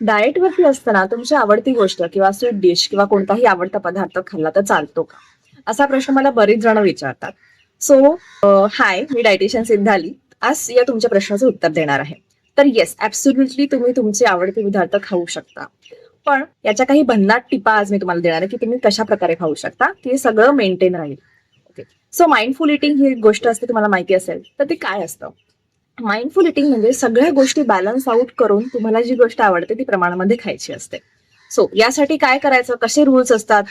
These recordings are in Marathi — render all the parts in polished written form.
डाएटवरती असताना तुमची आवडती गोष्ट किंवा स्वीट डिश किंवा कोणताही आवडता पदार्थ खाल्ला तर चालतो का? असा प्रश्न मला बरेच जण विचारतात. सो हाय, मी डायटिशियन सिद्धाली. आज या तुमच्या प्रश्नाचं उत्तर देणार आहे. तर येस, ॲब्सोल्युटली तुम्ही तुमचे आवडते पदार्थ खाऊ शकता. पण याच्या काही भन्नाट टिपा आज मी तुम्हाला देणार आहे, की तुम्ही कशाप्रकारे खाऊ शकता, की हे सगळं मेंटेन राहील. ओके. सो माइंडफुल ईटिंग ही एक गोष्ट असते, तुम्हाला माहिती असेल. तर ते काय असतं? माइंडफुल इटिंग म्हणजे सगळ्या गोष्टी बॅलन्स आउट करून तुम्हाला जी गोष्ट आवडते ती प्रमाणामध्ये खायची असते. सो यासाठी काय करायचं, कसे रूल्स असतात,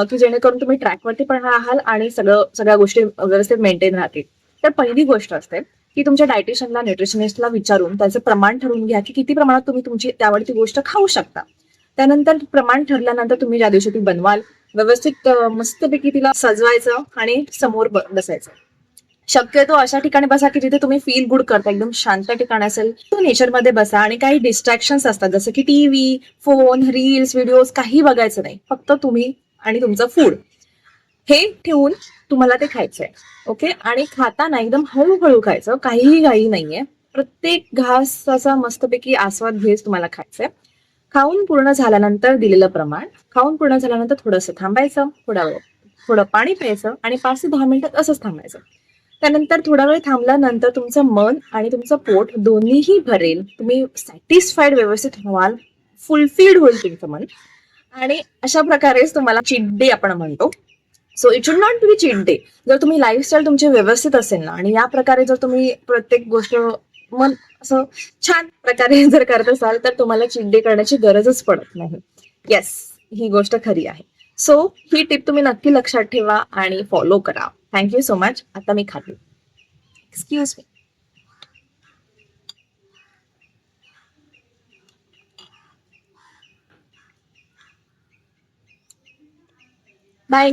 की जेणेकरून तुम्ही ट्रॅकवरती पण राहाल आणि सगळ्या गोष्टी व्यवस्थित मेंटेन राहतील. तर पहिली गोष्ट असते की तुमच्या डायटिशियनला, न्यूट्रिशनिस्टला विचारून त्याचं प्रमाण ठरवून घ्या, की किती प्रमाणात तुम्ही तुमची आवडती गोष्ट खाऊ शकता. त्यानंतर प्रमाण ठरल्यानंतर तुम्ही ज्या दिवशी ती बनवाल, व्यवस्थित मस्तपैकी तिला सजवायचं आणि समोर बसायचं. शक्यतो अशा ठिकाणी बसा की जिथे तुम्ही फील गुड करता, एकदम शांत ठिकाण असेल तो नेचरमध्ये बसा. आणि काही डिस्ट्रॅक्शन्स असतात जसं की टीव्ही, फोन, रील्स, व्हिडिओज काही बघायचं नाही. फक्त तुम्ही आणि तुमचं फूड हे ठेवून तुम्हाला ते खायचंय. ओके. आणि खाताना एकदम हळूहळू खायचं, काहीही घाई नाहीये. प्रत्येक घासाचा मस्तपैकी आस्वाद घेत तुम्हाला खायचंय. खाऊन पूर्ण झाल्यानंतर दिलेलं प्रमाण, खाऊन पूर्ण झाल्यानंतर थोडंसं थांबायचं, थोडं पाणी प्यायचं आणि 5 ते 10 मिनिटात असंच थांबायचं. त्यानंतर थोडा वेळ थांबल्यानंतर तुमचं मन आणि तुमचं पोट दोन्हीही भरेल. तुम्ही सॅटिस्फाईड व्यवस्थित व्हाल, फुलफिल्ड होईल तुमचं मन. आणि अशा प्रकारेच तुम्हाला चीट डे आपण म्हणतो. So it should not be cheat day. जर तुम्ही लाईफस्टाईल तुमची व्यवस्थित असेल ना आणि या प्रकारे जर तुम्ही प्रत्येक गोष्ट मन असं छान प्रकारे जर करत असाल तर तुम्हाला चीट डे करण्याची गरजच पडत नाही. येस, ही गोष्ट खरी आहे. सो ही टिप तुम्ही नक्की लक्षात ठेवा आणि फॉलो करा. Thank you so much. आता मी खाते. Excuse me. बाय.